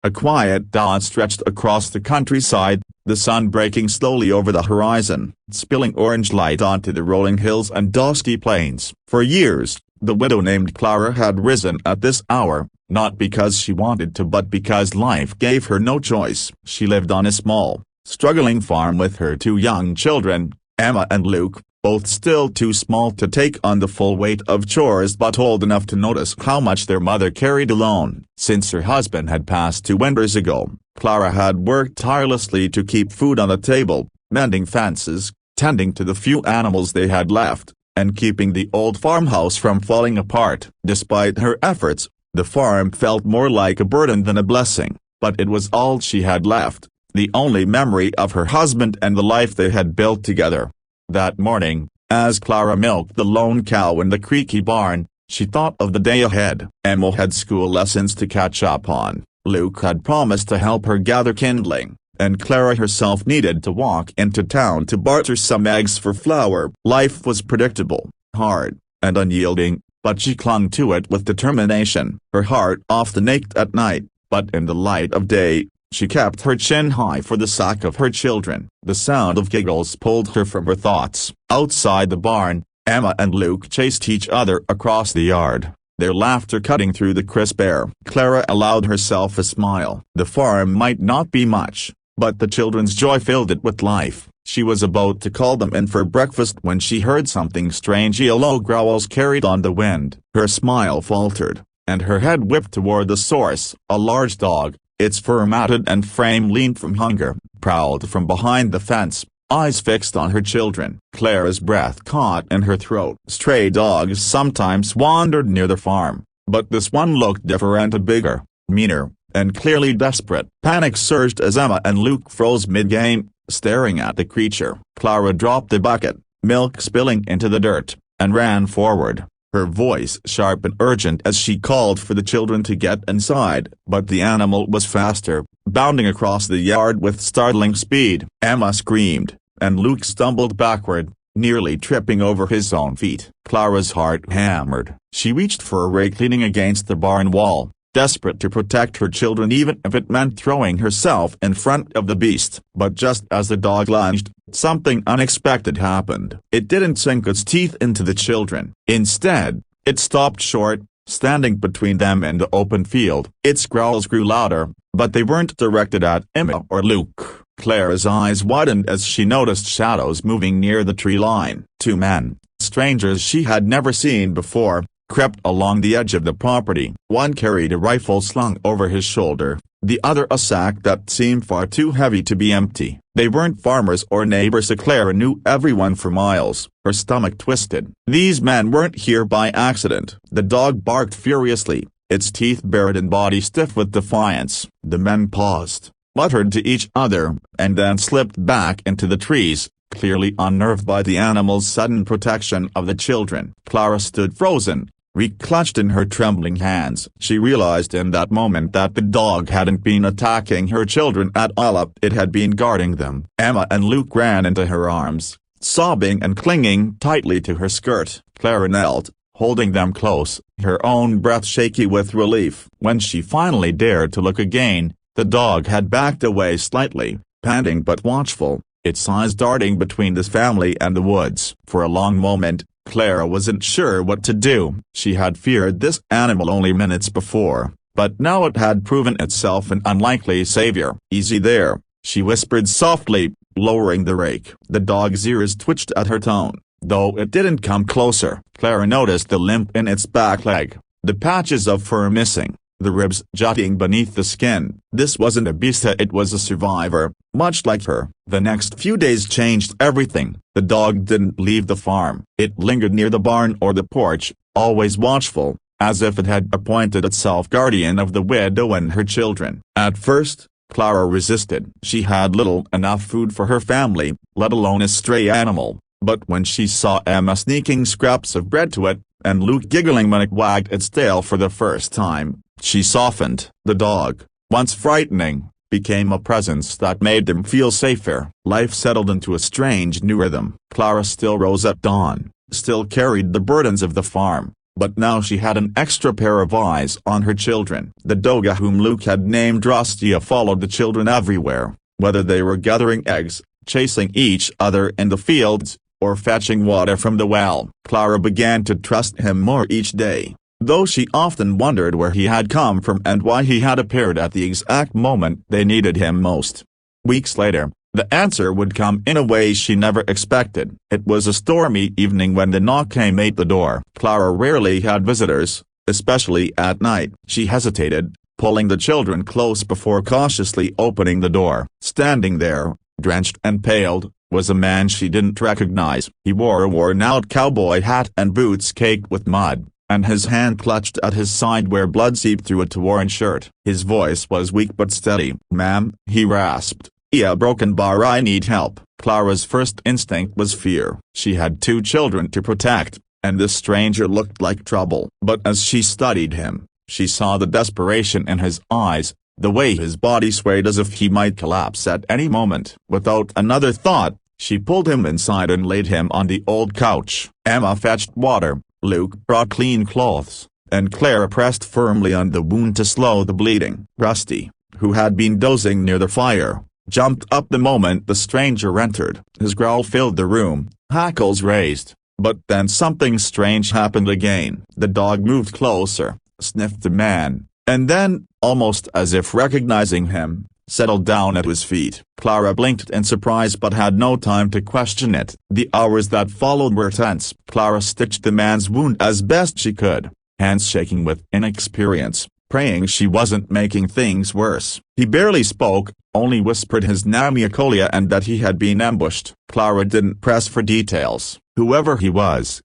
A quiet dawn stretched across the countryside, the sun breaking slowly over the horizon, spilling orange light onto the rolling hills and dusty plains. For years, the widow named Clara had risen at this hour, not because she wanted to but because life gave her no choice. She lived on a small, struggling farm with her two young children, Emma and Luke, both still too small to take on the full weight of chores but old enough to notice how much their mother carried alone. Since her husband had passed 2 winters ago, Clara had worked tirelessly to keep food on the table, mending fences, tending to the few animals they had left, and keeping the old farmhouse from falling apart. Despite her efforts, the farm felt more like a burden than a blessing, but it was all she had left, the only memory of her husband and the life they had built together. That morning, as Clara milked the lone cow in the creaky barn, she thought of the day ahead. Emma had school lessons to catch up on, Luke had promised to help her gather kindling, and Clara herself needed to walk into town to barter some eggs for flour. Life was predictable, hard, and unyielding, but she clung to it with determination. Her heart often ached at night, but in the light of day, she kept her chin high for the sake of her children. The sound of giggles pulled her from her thoughts. Outside the barn, Emma and Luke chased each other across the yard, their laughter cutting through the crisp air. Clara allowed herself a smile. The farm might not be much, but the children's joy filled it with life. She was about to call them in for breakfast when she heard something strange. Low growls carried on the wind. Her smile faltered, and her head whipped toward the source. A large dog, its fur matted and frame lean from hunger, prowled from behind the fence, eyes fixed on her children. Clara's breath caught in her throat. Stray dogs sometimes wandered near the farm, but this one looked different, bigger, meaner, and clearly desperate. Panic surged as Emma and Luke froze mid-game, staring at the creature. Clara dropped the bucket, milk spilling into the dirt, and ran forward, her voice sharp and urgent as she called for the children to get inside. But the animal was faster, bounding across the yard with startling speed. Emma screamed, and Luke stumbled backward, nearly tripping over his own feet. Clara's heart hammered. She reached for a rake leaning against the barn wall, desperate to protect her children even if it meant throwing herself in front of the beast. But just as the dog lunged, something unexpected happened. It didn't sink its teeth into the children. Instead, it stopped short, standing between them and the open field. Its growls grew louder, but they weren't directed at Emma or Luke. Clara's eyes widened as she noticed shadows moving near the tree line. 2 men, strangers she had never seen before, crept along the edge of the property. One carried a rifle slung over his shoulder, the other a sack that seemed far too heavy to be empty. They weren't farmers or neighbors. Clara knew everyone for miles. Her stomach twisted. These men weren't here by accident. The dog barked furiously, its teeth bared and body stiff with defiance. The men paused, muttered to each other, and then slipped back into the trees, clearly unnerved by the animal's sudden protection of the children. Clara stood frozen, reek clutched in her trembling hands. She realized in that moment that the dog hadn't been attacking her children at all, it had been guarding them. Emma and Luke ran into her arms, sobbing and clinging tightly to her skirt. Clara knelt, holding them close, her own breath shaky with relief. When she finally dared to look again, the dog had backed away slightly, panting but watchful, its eyes darting between the family and the woods. For a long moment, Clara wasn't sure what to do. She had feared this animal only minutes before, but now it had proven itself an unlikely savior. "Easy there," she whispered softly, lowering the rake. The dog's ears twitched at her tone, though it didn't come closer. Clara noticed the limp in its back leg, the patches of fur missing, the ribs jutting beneath the skin. This wasn't a beast, it was a survivor, much like her. The next few days changed everything. The dog didn't leave the farm. It lingered near the barn or the porch, always watchful, as if it had appointed itself guardian of the widow and her children. At first, Clara resisted. She had little enough food for her family, let alone a stray animal, but when she saw Emma sneaking scraps of bread to it, and Luke giggling when it wagged its tail for the first time, she softened. The dog, once frightening, became a presence that made them feel safer. Life settled into a strange new rhythm. Clara still rose at dawn, still carried the burdens of the farm, but now she had an extra pair of eyes on her children. The doga whom Luke had named Rusty followed the children everywhere, whether they were gathering eggs, chasing each other in the fields, or fetching water from the well. Clara began to trust him more each day, though she often wondered where he had come from and why he had appeared at the exact moment they needed him most. Weeks later, the answer would come in a way she never expected. It was a stormy evening when the knock came at the door. Clara rarely had visitors, especially at night. She hesitated, pulling the children close before cautiously opening the door. Standing there, drenched and paled, was a man she didn't recognize. He wore a worn-out cowboy hat and boots caked with mud, and his hand clutched at his side where blood seeped through a torn shirt. His voice was weak but steady. "Ma'am," he rasped. "Yeah, broken bar, I need help." Clara's first instinct was fear. She had 2 children to protect, and this stranger looked like trouble. But as she studied him, she saw the desperation in his eyes, the way his body swayed as if he might collapse at any moment. Without another thought, she pulled him inside and laid him on the old couch. Emma fetched water, Luke brought clean clothes, and Clara pressed firmly on the wound to slow the bleeding. Rusty, who had been dozing near the fire, jumped up the moment the stranger entered. His growl filled the room, hackles raised, but then something strange happened again. The dog moved closer, sniffed the man, and then, almost as if recognizing him, settled down at his feet. Clara blinked in surprise but had no time to question it. The hours that followed were tense. Clara stitched the man's wound as best she could, hands shaking with inexperience, praying she wasn't making things worse. He barely spoke, only whispered his name and that he had been ambushed. Clara didn't press for details. Whoever he was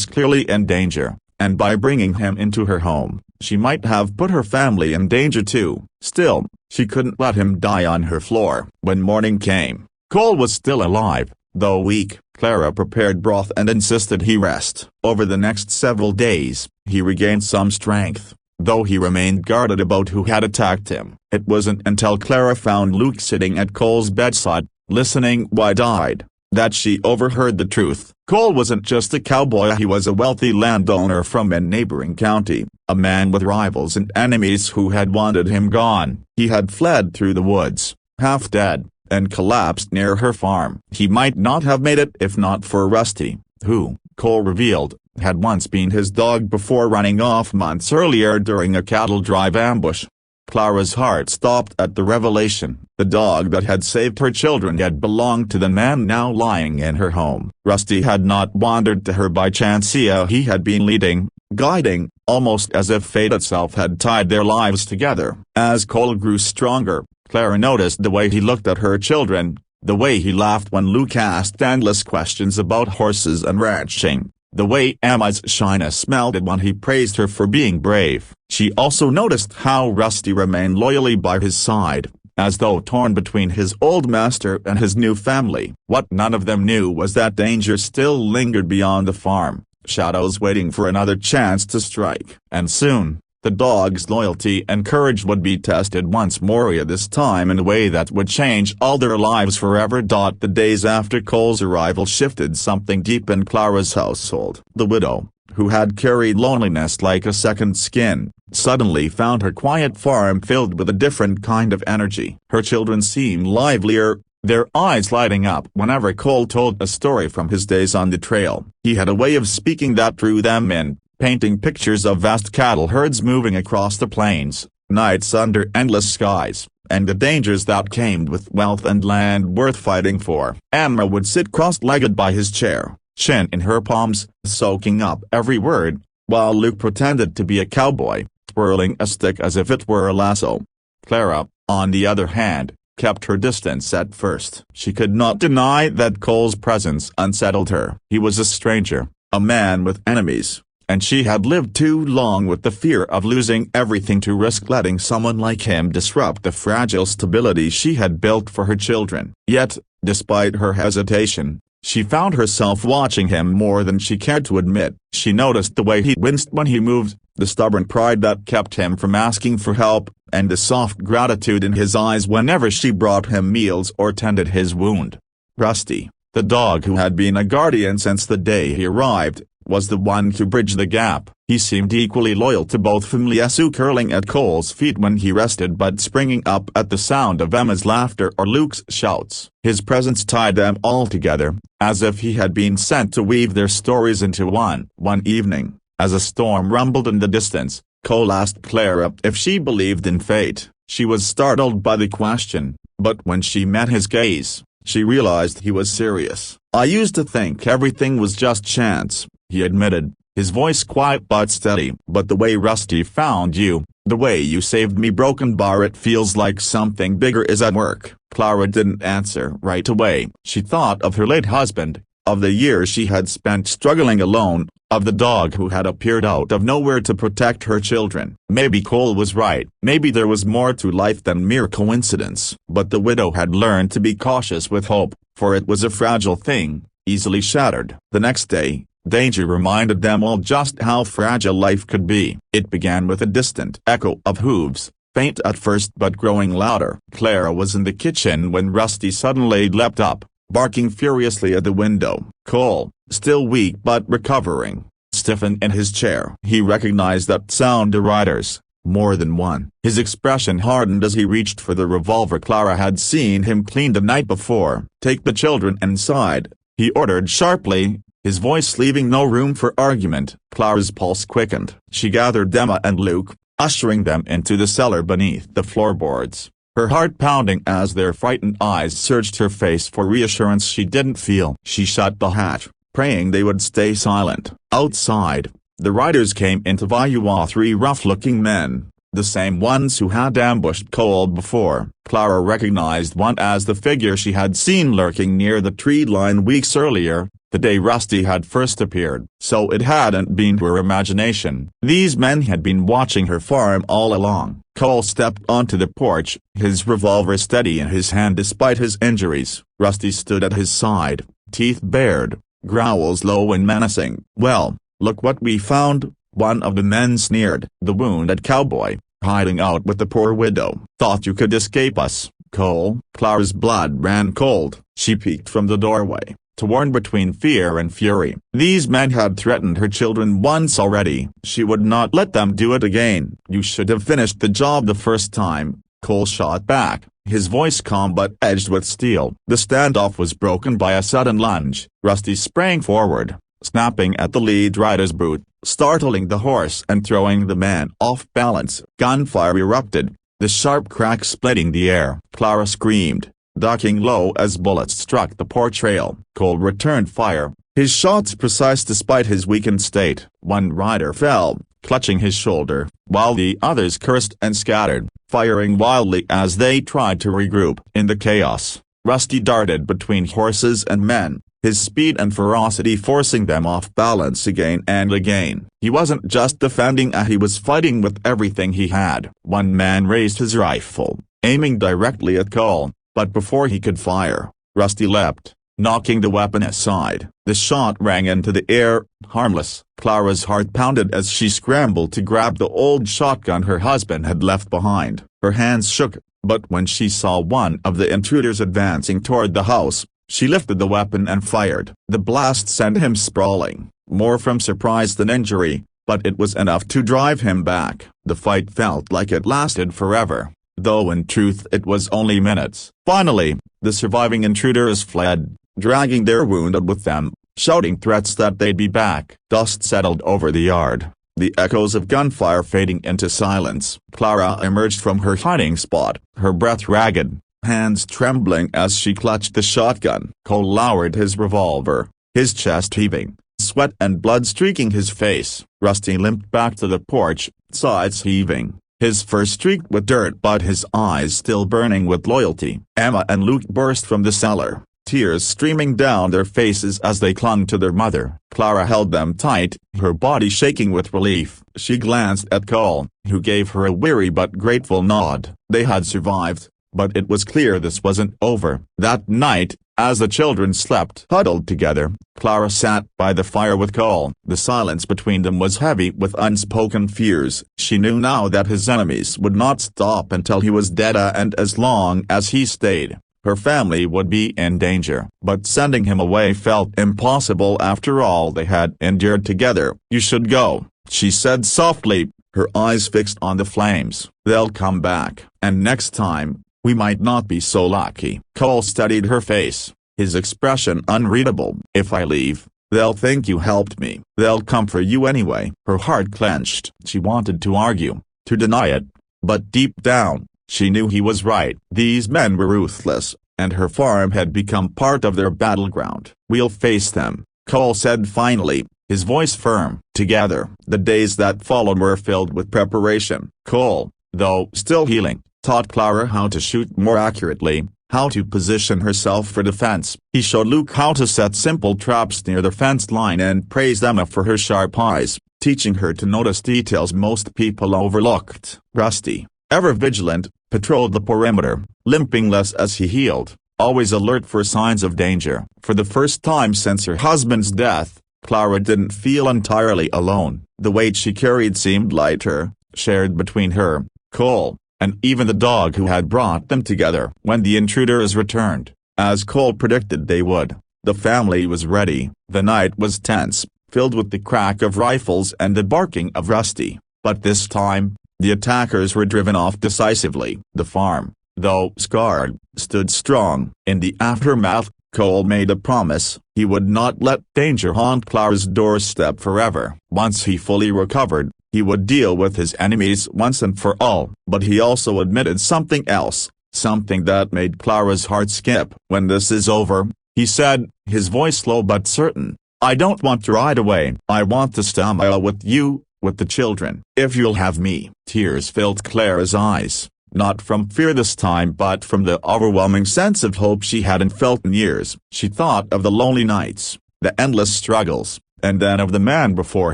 clearly in danger, and by bringing him into her home, she might have put her family in danger too. Still, she couldn't let him die on her floor. When morning came, Cole was still alive, though weak. Clara prepared broth and insisted he rest. Over the next several days, he regained some strength, though he remained guarded about who had attacked him. It wasn't until Clara found Luke sitting at Cole's bedside, listening wide-eyed, that she overheard the truth. Cole wasn't just a cowboy, he was a wealthy landowner from a neighboring county, a man with rivals and enemies who had wanted him gone. He had fled through the woods, half dead, and collapsed near her farm. He might not have made it if not for Rusty, who, Cole revealed, had once been his dog before running off months earlier during a cattle drive ambush. Clara's heart stopped at the revelation. The dog that had saved her children had belonged to the man now lying in her home. Rusty had not wandered to her by chance. He had been leading, guiding, almost as if fate itself had tied their lives together. As Cole grew stronger, Clara noticed the way he looked at her children, the way he laughed when Luke asked endless questions about horses and ranching, the way Emma's shyness melted when he praised her for being brave. She also noticed how Rusty remained loyally by his side, as though torn between his old master and his new family. What none of them knew was that danger still lingered beyond the farm, shadows waiting for another chance to strike. And soon, the dog's loyalty and courage would be tested once more, this time in a way that would change all their lives forever. The days after Cole's arrival shifted something deep in Clara's household. The widow, who had carried loneliness like a second skin, suddenly found her quiet farm filled with a different kind of energy. Her children seemed livelier, their eyes lighting up whenever Cole told a story from his days on the trail. He had a way of speaking that drew them in, painting pictures of vast cattle herds moving across the plains, nights under endless skies, and the dangers that came with wealth and land worth fighting for. Emma would sit cross-legged by his chair, chin in her palms, soaking up every word, while Luke pretended to be a cowboy, twirling a stick as if it were a lasso. Clara, on the other hand, kept her distance at first. She could not deny that Cole's presence unsettled her. He was a stranger, a man with enemies, and she had lived too long with the fear of losing everything to risk letting someone like him disrupt the fragile stability she had built for her children. Yet, despite her hesitation, she found herself watching him more than she cared to admit. She noticed the way he winced when he moved, the stubborn pride that kept him from asking for help, and the soft gratitude in his eyes whenever she brought him meals or tended his wound. Rusty, the dog who had been a guardian since the day he arrived, was the one to bridge the gap. He seemed equally loyal to both families, curling at Cole's feet when he rested but springing up at the sound of Emma's laughter or Luke's shouts. His presence tied them all together, as if he had been sent to weave their stories into one. One evening, as a storm rumbled in the distance, Cole asked Clara if she believed in fate. She was startled by the question, but when she met his gaze, she realized he was serious. "I used to think everything was just chance," he admitted, his voice quiet but steady. "But the way Rusty found you, the way you saved me, Broken Bar, it feels like something bigger is at work." Clara didn't answer right away. She thought of her late husband, of the years she had spent struggling alone, of the dog who had appeared out of nowhere to protect her children. Maybe Cole was right. Maybe there was more to life than mere coincidence. But the widow had learned to be cautious with hope, for it was a fragile thing, easily shattered. The next day, danger reminded them all just how fragile life could be. It began with a distant echo of hooves, faint at first but growing louder. Clara was in the kitchen when Rusty suddenly leapt up, barking furiously at the window. Cole, still weak but recovering, stiffened in his chair. He recognized that sound. The riders, more than one. His expression hardened as he reached for the revolver Clara had seen him clean the night before. "Take the children inside," he ordered sharply, his voice leaving no room for argument. Clara's pulse quickened. She gathered Emma and Luke, ushering them into the cellar beneath the floorboards, her heart pounding as their frightened eyes searched her face for reassurance she didn't feel. She shut the hatch, praying they would stay silent. Outside, the riders came into view, 3 rough-looking men, the same ones who had ambushed Cole before. Clara recognized one as the figure she had seen lurking near the tree line weeks earlier, the day Rusty had first appeared. So it hadn't been her imagination. These men had been watching her farm all along. Cole stepped onto the porch, his revolver steady in his hand despite his injuries. Rusty stood at his side, teeth bared, growls low and menacing. "Well, look what we found," one of the men sneered. "The wounded cowboy, hiding out with the poor widow. Thought you could escape us, Cole." Clara's blood ran cold. She peeked from the doorway, torn between fear and fury. These men had threatened her children once already. She would not let them do it again. "You should have finished the job the first time," Cole shot back, his voice calm but edged with steel. The standoff was broken by a sudden lunge. Rusty sprang forward, snapping at the lead rider's boot, startling the horse and throwing the man off balance. Gunfire erupted, the sharp crack splitting the air. Clara screamed, ducking low as bullets struck the porch rail. Cole returned fire, his shots precise despite his weakened state. One rider fell, clutching his shoulder, while the others cursed and scattered, firing wildly as they tried to regroup. In the chaos, Rusty darted between horses and men, his speed and ferocity forcing them off balance again and again. He wasn't just defending, he was fighting with everything he had. One man raised his rifle, aiming directly at Cole, but before he could fire, Rusty leapt, knocking the weapon aside. The shot rang into the air, harmless. Clara's heart pounded as she scrambled to grab the old shotgun her husband had left behind. Her hands shook, but when she saw one of the intruders advancing toward the house, she lifted the weapon and fired. The blast sent him sprawling, more from surprise than injury, but it was enough to drive him back. The fight felt like it lasted forever, though in truth it was only minutes. Finally, the surviving intruders fled, dragging their wounded with them, shouting threats that they'd be back. Dust settled over the yard, the echoes of gunfire fading into silence. Clara emerged from her hiding spot, her breath ragged, hands trembling as she clutched the shotgun. Cole lowered his revolver, his chest heaving, sweat and blood streaking his face. Rusty limped back to the porch, sides heaving, his fur streaked with dirt but his eyes still burning with loyalty. Emma and Luke burst from the cellar, tears streaming down their faces as they clung to their mother. Clara held them tight, her body shaking with relief. She glanced at Cole, who gave her a weary but grateful nod. They had survived, but it was clear this wasn't over. That night, as the children slept huddled together, Clara sat by the fire with Cole. The silence between them was heavy with unspoken fears. She knew now that his enemies would not stop until he was dead, and as long as he stayed, her family would be in danger. But sending him away felt impossible after all they had endured together. "You should go," she said softly, her eyes fixed on the flames. "They'll come back, and next time, we might not be so lucky." Cole studied her face, his expression unreadable. "If I leave, they'll think you helped me. They'll come for you anyway." Her heart clenched. She wanted to argue, to deny it, but deep down, she knew he was right. These men were ruthless, and her farm had become part of their battleground. "We'll face them," Cole said finally, his voice firm. Together, the days that followed were filled with preparation. Cole, though still healing, taught Clara how to shoot more accurately, how to position herself for defense. He showed Luke how to set simple traps near the fence line and praised Emma for her sharp eyes, teaching her to notice details most people overlooked. Rusty, ever vigilant, patrolled the perimeter, limping less as he healed, always alert for signs of danger. For the first time since her husband's death, Clara didn't feel entirely alone. The weight she carried seemed lighter, shared between her, Cole, and even the dog who had brought them together. When the intruders returned, as Cole predicted they would, the family was ready. The night was tense, filled with the crack of rifles and the barking of Rusty, but this time, the attackers were driven off decisively. The farm, though scarred, stood strong. In the aftermath, Cole made a promise: he would not let danger haunt Clara's doorstep forever. Once he fully recovered, he would deal with his enemies once and for all. But he also admitted something else, something that made Clara's heart skip. "When this is over," he said, his voice low but certain, "I don't want to ride away. I want to stay with you, with the children. If you'll have me." Tears filled Clara's eyes, not from fear this time but from the overwhelming sense of hope she hadn't felt in years. She thought of the lonely nights, the endless struggles, and then of the man before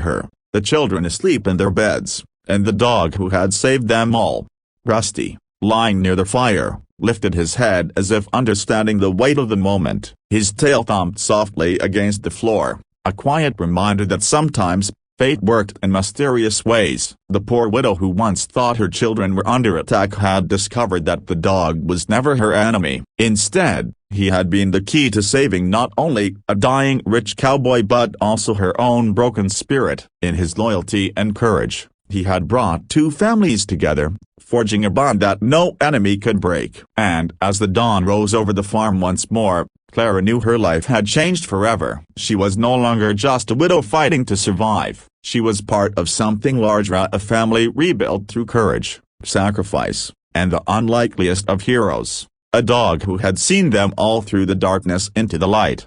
her, the children asleep in their beds, and the dog who had saved them all. Rusty, lying near the fire, lifted his head as if understanding the weight of the moment. His tail thumped softly against the floor, a quiet reminder that sometimes fate worked in mysterious ways. The poor widow who once thought her children were under attack had discovered that the dog was never her enemy. Instead, he had been the key to saving not only a dying rich cowboy but also her own broken spirit. In his loyalty and courage, he had brought two families together, forging a bond that no enemy could break. And as the dawn rose over the farm once more, Clara knew her life had changed forever. She was no longer just a widow fighting to survive. She was part of something larger, a family rebuilt through courage, sacrifice, and the unlikeliest of heroes. A dog who had seen them all through the darkness into the light.